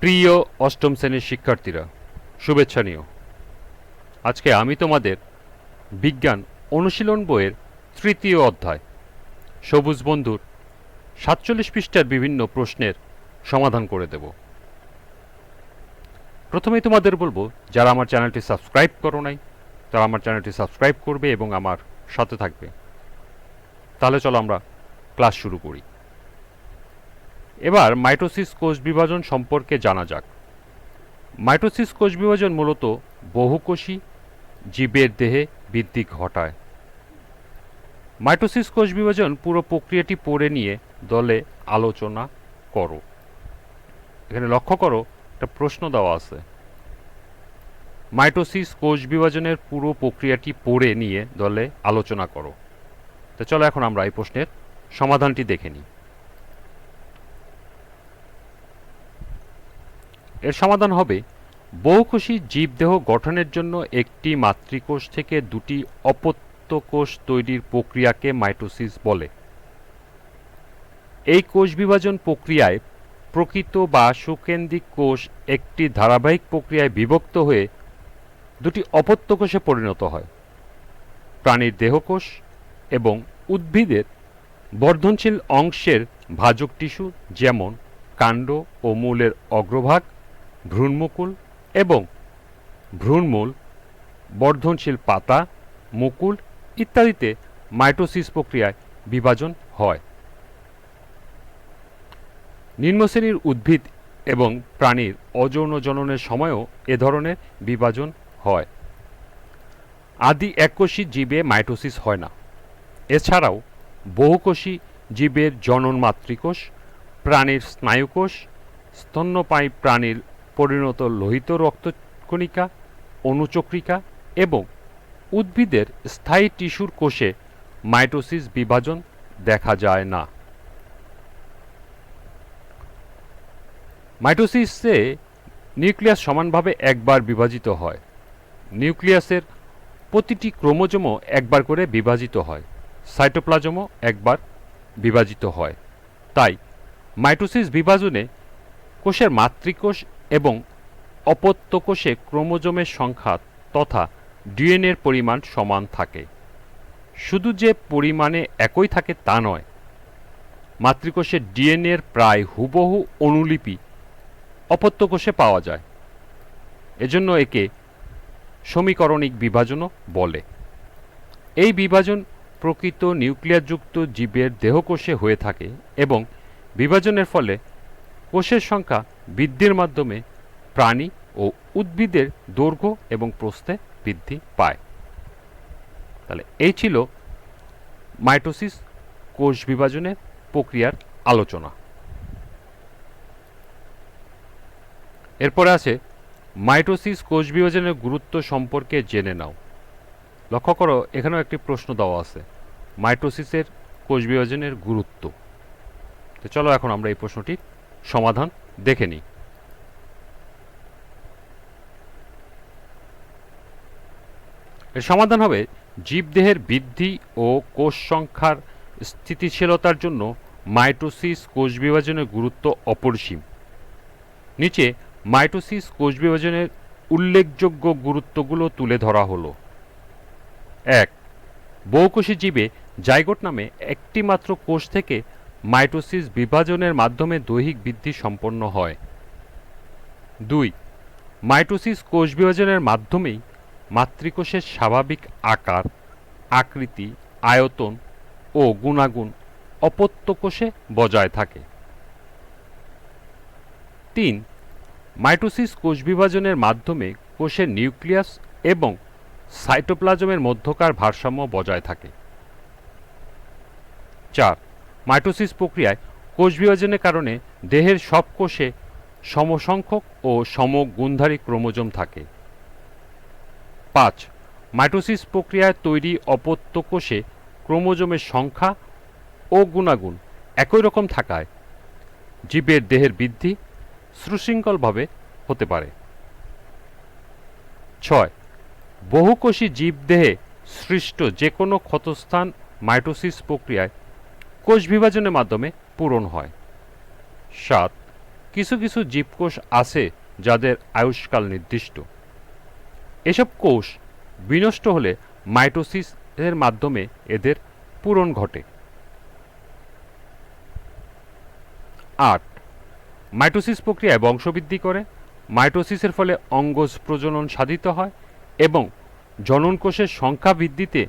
প্রিয় অষ্টম শ্রেণীর শিক্ষার্থীরা, শুভেচ্ছা নিও। আজকে আমি তোমাদের বিজ্ঞান অনুশীলন বইয়ের তৃতীয় অধ্যায় সবুজ বন্ধুর ৪৭ পৃষ্ঠার বিভিন্ন প্রশ্নের সমাধান করে দেব। প্রথমেই তোমাদের বলবো, যারা আমার চ্যানেলটি সাবস্ক্রাইব করো নাই তারা আমার চ্যানেলটি সাবস্ক্রাইব করবে এবং আমার সাথে থাকবে। তাহলে চলো আমরা ক্লাস শুরু করি। এবার মাইটোসিস কোষ বিভাজন সম্পর্কে জানা যাক। মাইটোসিস কোষ বিভাজন মূলত বহুকোষী জীবের দেহে বৃদ্ধি ঘটায়। মাইটোসিস কোষ বিভাজন পুরো প্রক্রিয়াটি পড়ে নিয়ে দলে আলোচনা করো। এখানে লক্ষ্য করো, একটা প্রশ্ন দেওয়া আছে। মাইটোসিস কোষ বিভাজনের পুরো প্রক্রিয়াটি পড়ে নিয়ে দলে আলোচনা করো। তো চলো এখন আমরা এই প্রশ্নের সমাধানটি দেখে নিই। এর সমাধান হবে, বহুকোষী জীবদেহ গঠনের জন্য একটি মাতৃকোষ থেকে দুটি অপত্য কোষ তৈরির প্রক্রিয়াকে মাইটোসিস বলে। এই কোষ বিভাজন প্রক্রিয়ায় প্রকৃত বা সুকেন্দ্রিক কোষ একটি ধারাবাহিক প্রক্রিয়ায় বিভক্ত হয়ে দুটি অপত্য কোষে পরিণত হয়। প্রাণীর দেহকোষ এবং উদ্ভিদের বর্ধনশীল অংশের ভাজক টিস্যু, যেমন কাণ্ড ও মূলের অগ্রভাগ, ভ্রূণমুকুল এবং ভ্রূণমূল, বর্ধনশীল পাতা, মুকুল ইত্যাদিতে মাইটোসিস প্রক্রিয়ায় বিভাজন হয়। নিম্নশ্রেণীর উদ্ভিদ এবং প্রাণীর অযৌন জননের সময়ও এ ধরনের বিভাজন হয়। আদি এককোষী জীবে মাইটোসিস হয় না। এছাড়াও বহুকোষী জীবের জনন মাতৃকোষ, প্রাণীর স্নায়ুকোষ, স্তন্যপায়ী প্রাণীর পরিণত লোহিত রক্তকণিকা, অণুচক্রিকা এবং উদ্ভিদের স্থায়ী টিস্যুর কোষে মাইটোসিস বিভাজন দেখা যায় না। মাইটোসিসে নিউক্লিয়াস সমানভাবে একবার বিভাজিত হয়। নিউক্লিয়াসের প্রতিটি ক্রোমোজোমও একবার করে বিভাজিত হয়। সাইটোপ্লাজমও একবার বিভাজিত হয়। তাই মাইটোসিস বিভাজনে কোষের মাতৃকোষ এবং অপত্য কোষে ক্রোমোজোমের সংখ্যা তথা ডিএনএর পরিমাণ সমান থাকে। শুধু যে পরিমাণে একই থাকে তা নয়, মাতৃকোষের ডিএনএর প্রায় হুবহু অনুলিপি অপত্য কোষে পাওয়া যায়। এজন্য একে সমীকরণিক বিভাজনও বলে। এই বিভাজন প্রকৃত নিউক্লিয়াসযুক্ত জীবের দেহকোষে হয়ে থাকে এবং বিভাজনের ফলে কোষের সংখ্যা বৃদ্ধির মাধ্যমে প্রাণী ও উদ্ভিদের দৈর্ঘ্য এবং প্রস্থে বৃদ্ধি পায়। তাহলে এই ছিল মাইটোসিস কোষ বিভাজনের প্রক্রিয়ার আলোচনা। এরপরে আছে মাইটোসিস কোষ বিভাজনের গুরুত্ব সম্পর্কে জেনে নাও। লক্ষ্য করো, এখানেও একটি প্রশ্ন দেওয়া আছে, মাইটোসিসের কোষ বিভাজনের গুরুত্ব। তো চলো এখন আমরা এই প্রশ্নটির সমাধান দেখে নিই। এর সমাধান হবে, জীবদেহের বৃদ্ধি ও কোষ সংখ্যার স্থিতিশীলতার জন্য মাইটোসিস কোষ বিভাজনের গুরুত্ব অপরিসীম। নিচে মাইটোসিস কোষ বিভাজনের উল্লেখযোগ্য গুরুত্বগুলো তুলে ধরা হলো। ১. বহুকোষী জীবে জাইগোট নামে একটি মাত্র কোষ থেকে মাইটোসিস বিভাজনের মাধ্যমে দৈহিক বৃদ্ধি সম্পন্ন হয়। ২. মাইটোসিস কোষ বিভাজনের মাধ্যমেই মাতৃকোষের স্বাভাবিক আকার, আকৃতি, আয়তন ও গুণাগুণ অপত্য কোষে বজায় থাকে। ৩. মাইটোসিস কোষ বিভাজনের মাধ্যমে কোষের নিউক্লিয়াস এবং সাইটোপ্লাজমের মধ্যকার ভারসাম্য বজায় থাকে। ৪. মাইটোসিস প্রক্রিয়ায় কোষ বিভাজনের কারণে দেহের সব কোষে সমসংখ্যক ও সমগুণধারী ক্রোমোজোম থাকে। ৫. মাইটোসিস প্রক্রিয়ায় তৈরি অপত্য কোষে ক্রোমোজোমের সংখ্যা ও গুণাগুণ একই রকম থাকায় জীবের দেহের বৃদ্ধি সুশৃঙ্খলভাবে হতে পারে। ৬. বহুকোষী জীবদেহে সৃষ্ট যে কোনো ক্ষতস্থান মাইটোসিস প্রক্রিয়ায় কোষ বিভাজনের মাধ্যমে পূরণ হয়। ৭. কিছু কিছু জীবকোষ আছে যাদের আয়ুষ্কাল নির্দিষ্ট। এসব কোষ বিনষ্ট হলে মাইটোসিসের মাধ্যমে এদের পূরণ ঘটে। 8. মাইটোসিস প্রক্রিয়ায় বংশবৃদ্ধি করে। মাইটোসিসের ফলে অঙ্গজ প্রজনন সাধিত হয় এবং জনন কোষের সংখ্যা বৃদ্ধিতে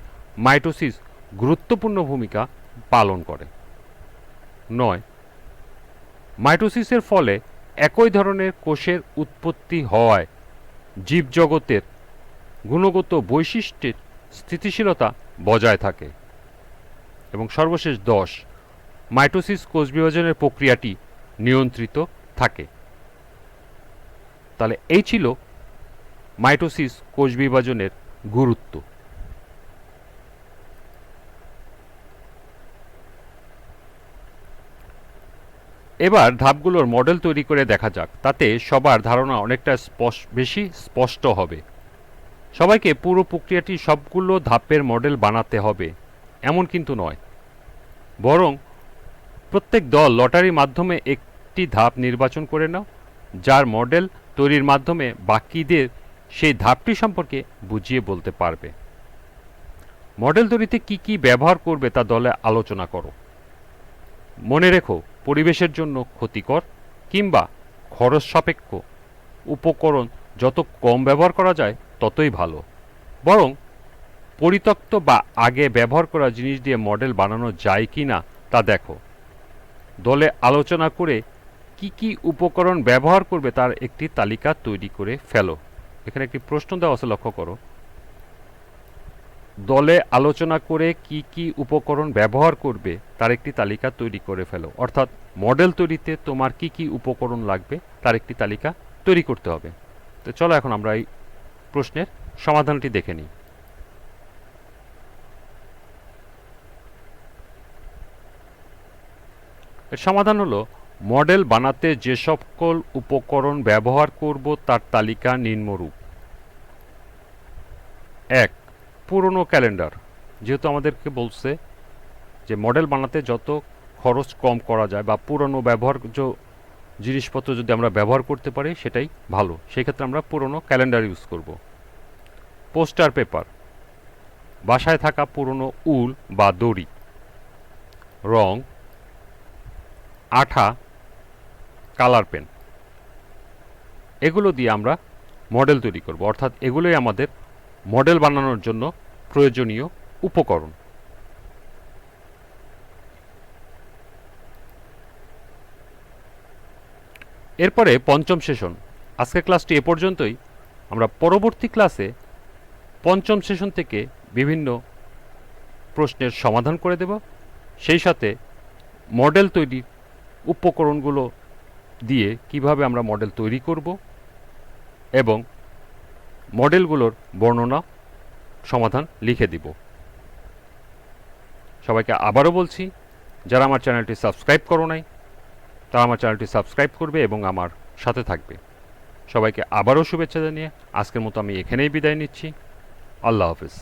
মাইটোসিস গুরুত্বপূর্ণ ভূমিকা পালন করে। 9. মাইটোসিসের ফলে একই ধরনের কোষের উৎপত্তি হওয়ায় জীবজগতের গুণগত বৈশিষ্ট্যের স্থিতিশীলতা বজায় থাকে। এবং সর্বশেষ 10. মাইটোসিস কোষ বিভাজনের প্রক্রিয়াটি নিয়ন্ত্রিত থাকে। তাহলে এই ছিল মাইটোসিস কোষ বিভাজনের গুরুত্ব। এবার ধাপগুলোর মডেল তৈরি করে দেখা যাক, তাতে সবার ধারণা অনেকটা বেশি স্পষ্ট হবে। সবাইকে পুরো প্রক্রিয়াটি সবগুলো ধাপের মডেল বানাতে হবে এমন কিন্তু নয়, বরং প্রত্যেক দল লটারির মাধ্যমে একটি ধাপ নির্বাচন করে নাও, যার মডেল তৈরির মাধ্যমে বাকিদের সেই ধাপটি সম্পর্কে বুঝিয়ে বলতে পারবে। মডেল তৈরিতে কি কি ব্যবহার করবে তা দলে আলোচনা করো। মনে রেখো, পরিবেশের জন্য ক্ষতিকর কিংবা খরচ সাপেক্ষ উপকরণ যত কম ব্যবহার করা যায় ততই ভালো। বরং পরিত্যক্ত বা আগে ব্যবহার করা জিনিস দিয়ে মডেল বানানো যায় কি না তা দেখো। দলে আলোচনা করে কি কি উপকরণ ব্যবহার করবে তার একটি তালিকা তৈরি করে ফেলো। এখানে একটি প্রশ্ন দেওয়া আছে, লক্ষ্য করো। দলে আলোচনা করে কি কি উপকরণ ব্যবহার করবে তার একটি তালিকা তৈরি করে ফেলো। অর্থাৎ মডেল তৈরিতে তোমার কি কি উপকরণ লাগবে তার একটি তালিকা তৈরি করতে হবে। তো চলো এখন আমরা এই প্রশ্নের সমাধানটি দেখে নিই। এর সমাধান হলো, মডেল বানাতে যে সকল উপকরণ ব্যবহার করব তার তালিকা নিম্নরূপ। 1. পুরনো ক্যালেন্ডার। যেহেতু আমাদেরকে বলছে যে মডেল বানাতে যত খরচ কম করা যায় বা পুরনো ব্যবহার্য জিনিসপত্র যদি আমরা ব্যবহার করতে পারি সেটাই ভালো, সেই ক্ষেত্রে আমরা পুরনো ক্যালেন্ডার ইউজ করব। পোস্টার পেপার, বাসায় থাকা পুরনো উল বা দড়ি। রং, আঠা, কালার পেন, এগুলো দিয়ে আমরা মডেল তৈরি করব। অর্থাৎ এগুলোই আমাদের মডেল বানানোর জন্য প্রয়োজনীয় উপকরণ। এরপরে পঞ্চম সেশন। আজকের ক্লাসটি এ পর্যন্তই। আমরা পরবর্তী ক্লাসে পঞ্চম সেশন থেকে বিভিন্ন প্রশ্নের সমাধান করে দেব, সেই সাথে মডেল তৈরির উপকরণগুলো দিয়ে কিভাবে আমরা মডেল তৈরি করব এবং মডেলগুলোর বর্ণনা সমাধান লিখে দিব। সবাইকে আবারও বলছি, যারা আমার চ্যানেলটি সাবস্ক্রাইব করো নাই তারা আমার চ্যানেলটি সাবস্ক্রাইব করবে এবং আমার সাথে থাকবে। সবাইকে আবারও শুভেচ্ছা জানিয়ে আজকের মতো আমি এখানেই বিদায় নিচ্ছি। আল্লাহ হাফেজ।